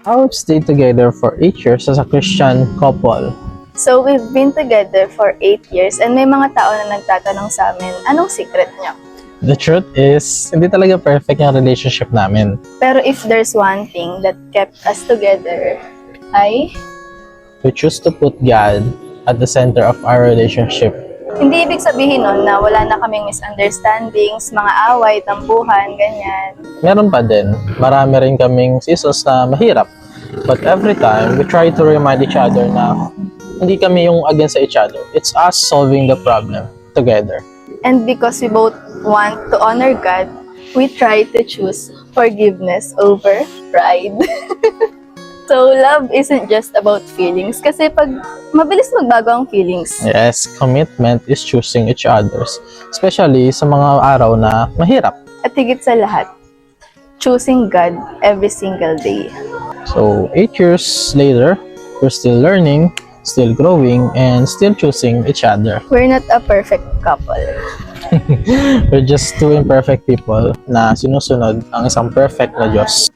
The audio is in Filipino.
I've stayed together for 8 years as a Christian couple. So, we've been together for 8 years and may mga tao na nagtatanong sa amin, anong secret niyo? The truth is, hindi talaga perfect yung relationship namin. Pero if there's one thing that kept us together, ay We choose to put God at the center of our relationship. hindi ibig sabihin nun na wala na kaming misunderstandings, mga away, tampuhan, ganyan. Meron pa din, marami rin kaming seasons na mahirap. But every time, we try to remind each other na hindi kami yung against each other. It's us solving the problem together. And because we both want to honor God, we try to choose forgiveness over pride. So, love isn't just about feelings. Kasi pag mabilis magbago ang feelings, Yes, commitment is choosing each others. Especially sa mga araw na mahirap. at higit sa lahat, choosing God every single day. So, 8 years later, we're still learning, still growing, and still choosing each other. We're not a perfect couple. We're just two imperfect people na sinusunod ang isang perfect na Diyos.